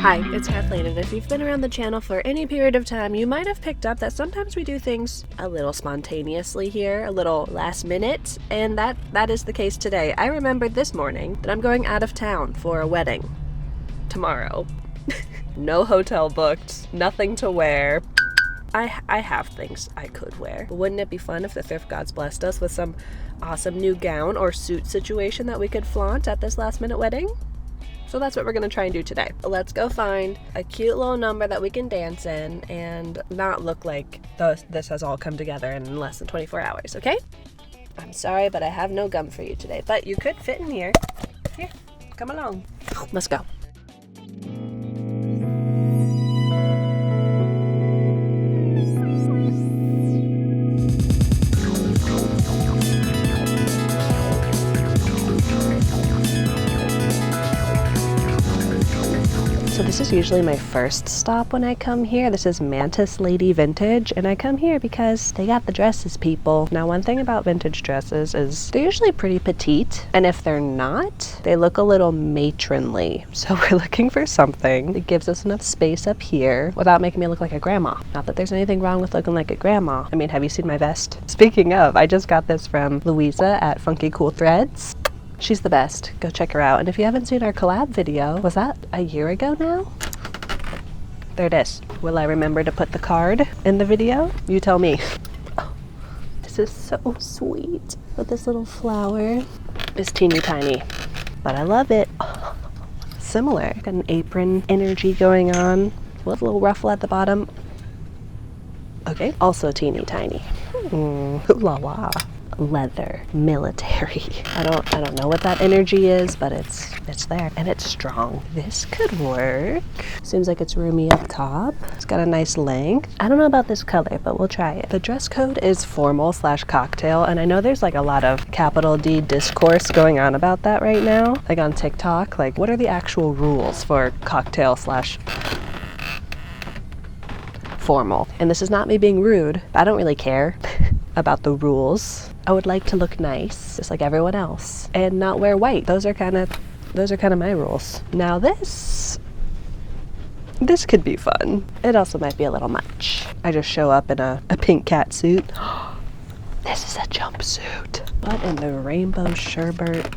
Hi, it's Kathleen, and if you've been around the channel for any period of time, you might have picked up that sometimes we do things a little spontaneously here, a little last minute, and that is the case today. I remembered this morning that I'm going out of town for a wedding tomorrow. No hotel booked, nothing to wear. I have things I could wear. But wouldn't it be fun if the thrift gods blessed us with some awesome new gown or suit situation that we could flaunt at this last minute wedding? So that's what we're gonna try and do today. Let's go find a cute little number that we can dance in and not look like this has all come together in less than 24 hours, okay? I'm sorry, but I have no gum for you today, but you could fit in here. Here, come along. Let's go. So this is usually my first stop when I come here. This is Mantis Lady Vintage, and I come here because they got the dresses, people. Now, one thing about vintage dresses is they're usually pretty petite, and if they're not, they look a little matronly. So we're looking for something that gives us enough space up here without making me look like a grandma. Not that there's anything wrong with looking like a grandma. I mean, have you seen my vest? Speaking of, I just got this from Louisa at Funky Cool Threads. She's the best. Go check her out. And if you haven't seen our collab video, was that a year ago now? There it is. Will I remember to put the card in the video? You tell me. Oh, this is so sweet. With this little flower. It's teeny tiny, but I love it. Oh, similar. Got an apron energy going on with a little ruffle at the bottom. Okay, also teeny tiny. Ooh la la. Leather, military. I don't know what that energy is, but it's there and it's strong. This could work. Seems like it's roomy up top. It's got a nice length. I don't know about this color, but we'll try it. The dress code is formal/cocktail, and I know there's like a lot of capital D discourse going on about that right now, like on TikTok. Like, what are the actual rules for cocktail/formal? And this is not me being rude. I don't really care about the rules. I would like to look nice, just like everyone else, and not wear white. Those are kind of my rules. Now this could be fun. It also might be a little much. I just show up in a pink cat suit. This is a jumpsuit. What in the rainbow sherbet?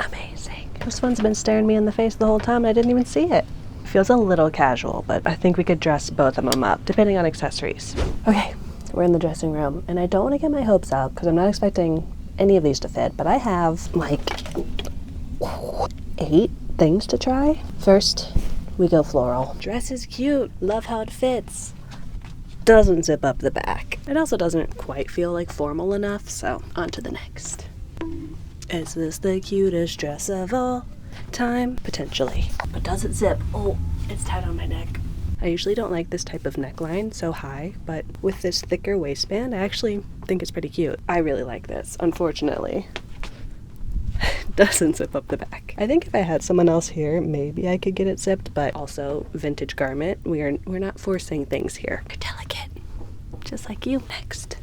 Amazing. This one's been staring me in the face the whole time and I didn't even see it. Feels a little casual, but I think we could dress both of them up, depending on accessories. Okay. We're in the dressing room, and I don't want to get my hopes up because I'm not expecting any of these to fit, but I have like 8 things to try. First, we go floral. Dress is cute. Love how it fits. Doesn't zip up the back. It also doesn't quite feel like formal enough, so on to the next. Is this the cutest dress of all time? Potentially. But does it zip? Oh, it's tight on my neck. I usually don't like this type of neckline so high, but with this thicker waistband, I actually think it's pretty cute. I really like this, unfortunately. Doesn't zip up the back. I think if I had someone else here, maybe I could get it zipped, but also vintage garment. We're not forcing things here. You're delicate, just like you. Next.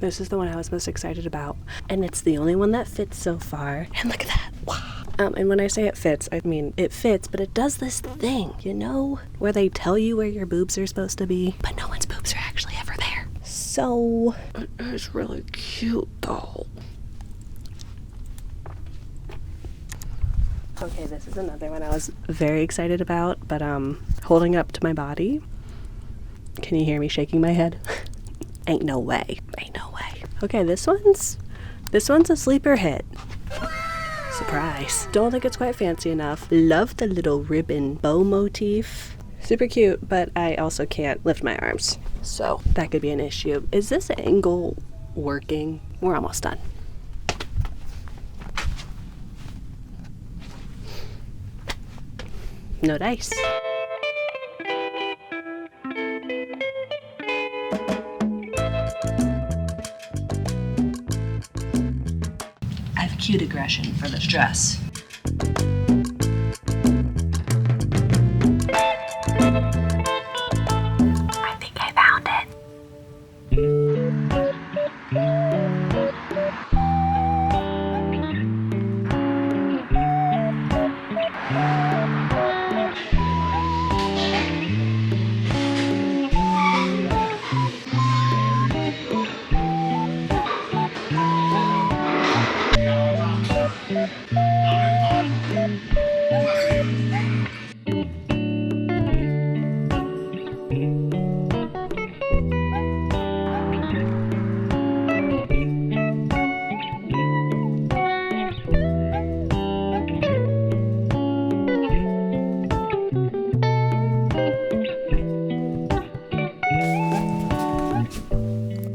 This is the one I was most excited about, and it's the only one that fits so far. And look at that, wow. And when I say it fits, I mean it fits, but it does this thing, you know, where they tell you where your boobs are supposed to be, but no one's boobs are actually ever there. So, it's really cute though. Okay, this is another one I was very excited about, but holding up to my body. Can you hear me shaking my head? Ain't no way. Ain't no way. Okay, this one's a sleeper hit. Surprise. Don't think it's quite fancy enough. Love the little ribbon bow motif. Super cute, but I also can't lift my arms, so that could be an issue. Is this angle working? We're almost done. No dice. Cute aggression for this dress. I think I found it.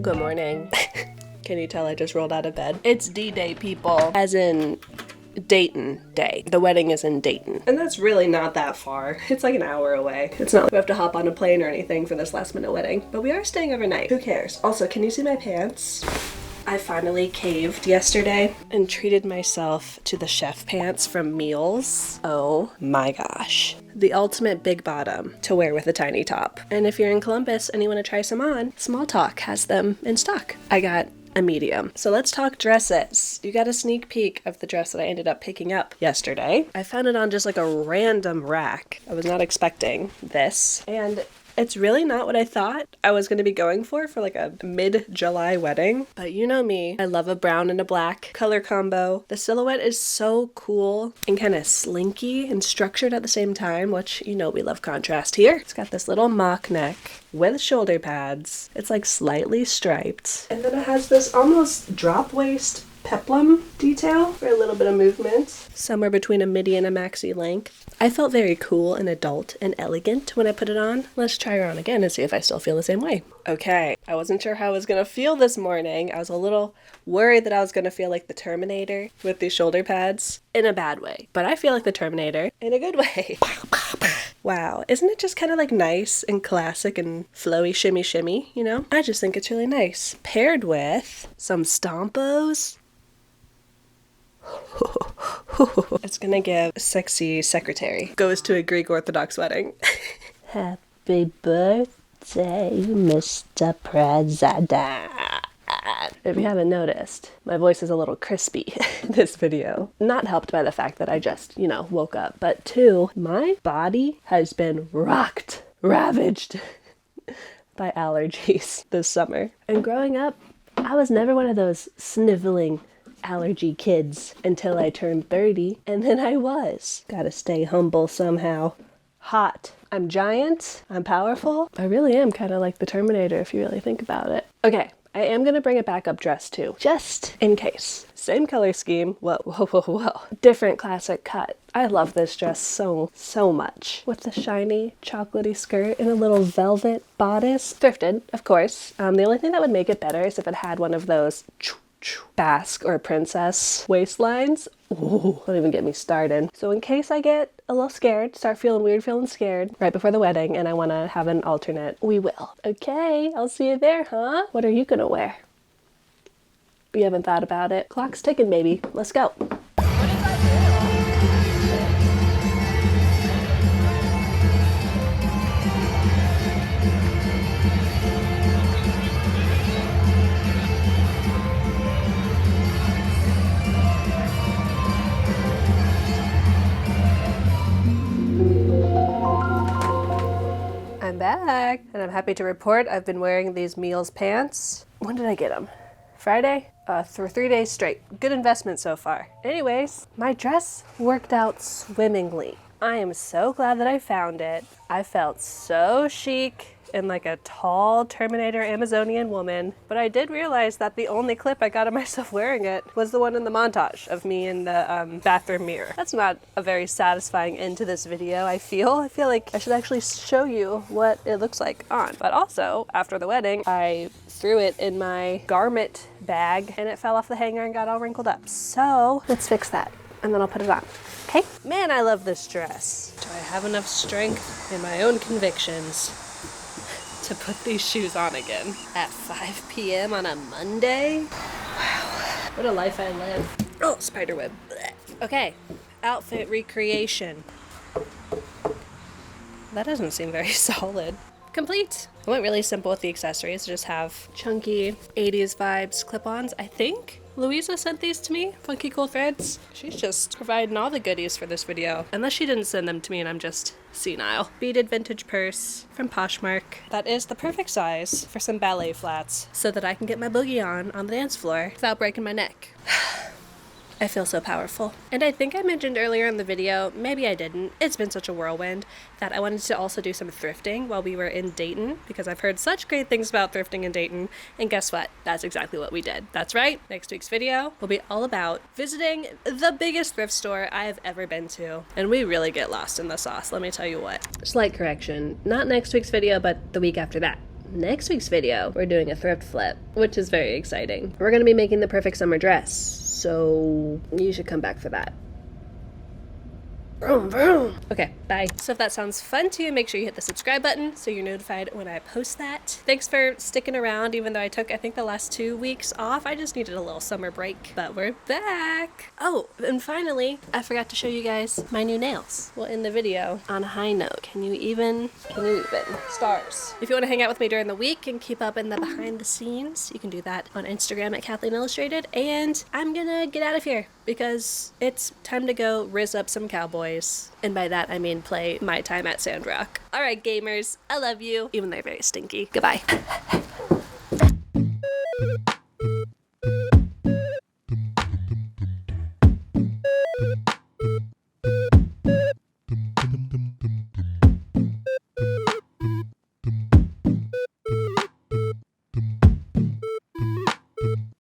Good morning. Can you tell I just rolled out of bed? It's D-Day, people. As in Dayton Day. The wedding is in Dayton. And that's really not that far. It's like an hour away. It's not like we have to hop on a plane or anything for this last minute wedding. But we are staying overnight. Who cares? Also, can you see my pants? I finally caved yesterday and treated myself to the chef pants from Meals. Oh my gosh. The ultimate big bottom to wear with a tiny top. And if you're in Columbus and you want to try some on, Small Talk has them in stock. I got a medium. So let's talk dresses. You got a sneak peek of the dress that I ended up picking up yesterday. I found it on just like a random rack. I was not expecting this. And it's really not what I thought I was going to be going for like a mid-July wedding. But you know me, I love a brown and a black color combo. The silhouette is so cool and kind of slinky and structured at the same time, which you know we love contrast here. It's got this little mock neck with shoulder pads. It's like slightly striped. And then it has this almost drop waist peplum detail for a little bit of movement. Somewhere between a midi and a maxi length. I felt very cool and adult and elegant when I put it on. Let's try her on again and see if I still feel the same way. Okay, I wasn't sure how I was gonna feel this morning. I was a little worried that I was gonna feel like the Terminator with these shoulder pads in a bad way. But I feel like the Terminator in a good way. Wow, isn't it just kind of like nice and classic and flowy shimmy shimmy, you know? I just think it's really nice. Paired with some Stompos. It's gonna give sexy secretary. Goes to a Greek Orthodox wedding. Happy birthday, Mr. President. If you haven't noticed, my voice is a little crispy in this video. Not helped by the fact that I just, woke up. But two, my body has been ravaged by allergies this summer. And growing up, I was never one of those sniveling allergy kids until I turned 30, and then I was. Gotta stay humble somehow. Hot. I'm giant. I'm powerful. I really am kind of like the Terminator if you really think about it. Okay, I am gonna bring a backup dress too, just in case. Same color scheme. Whoa. Different classic cut. I love this dress so much. With the shiny chocolatey skirt and a little velvet bodice. Thrifted, of course. The only thing that would make it better is if it had one of those basque or princess waistlines. Ooh, don't even get me started. So in case I get a little scared, start feeling weird, feeling scared right before the wedding, and I want to have an alternate, we will. Okay, I'll see you there, huh? What are you gonna wear? You haven't thought about it. Clock's ticking, baby. Let's go. I'm back, and I'm happy to report I've been wearing these Meals pants. When did I get them? Friday? For 3 days straight. Good investment so far. Anyways, my dress worked out swimmingly. I am so glad that I found it. I felt so chic and like a tall Terminator Amazonian woman, but I did realize that the only clip I got of myself wearing it was the one in the montage of me in the bathroom mirror. That's not a very satisfying end to this video, I feel like I should actually show you what it looks like on. But also, after the wedding, I threw it in my garment bag and it fell off the hanger and got all wrinkled up. So let's fix that and then I'll put it on. Okay? Man, I love this dress. Do I have enough strength in my own convictions to put these shoes on again at 5 p.m. on a Monday? Wow, what a life I live. Oh, spiderweb. Okay, outfit recreation. That doesn't seem very solid. Complete. I went really simple with the accessories. Just have chunky 80s vibes clip-ons, I think. Louisa sent these to me, Funky Cool Threads. She's just providing all the goodies for this video. Unless she didn't send them to me and I'm just senile. Beaded vintage purse from Poshmark. That is the perfect size for some ballet flats so that I can get my boogie on the dance floor without breaking my neck. I feel so powerful. And I think I mentioned earlier in the video, maybe I didn't, it's been such a whirlwind, that I wanted to also do some thrifting while we were in Dayton, because I've heard such great things about thrifting in Dayton, and guess what? That's exactly what we did. That's right, next week's video will be all about visiting the biggest thrift store I've ever been to. And we really get lost in the sauce, let me tell you what. Slight correction, not next week's video, but the week after that. Next week's video, we're doing a thrift flip, which is very exciting. We're gonna be making the perfect summer dress, so you should come back for that. Vroom, vroom. Okay, bye. So if that sounds fun to you, make sure you hit the subscribe button so you're notified when I post that. Thanks for sticking around, even though I took, I think, the last 2 weeks off. I just needed a little summer break, but we're back. Oh, and finally, I forgot to show you guys my new nails. Well, in the video, on a high note, can you even? Stars. If you want to hang out with me during the week and keep up in the behind the scenes, you can do that on Instagram at kathleenillustrated. And I'm gonna get out of here because it's time to go rizz up some cowboys. And by that, I mean play My Time at Sandrock. All right, gamers, I love you, even though they're very stinky. Goodbye.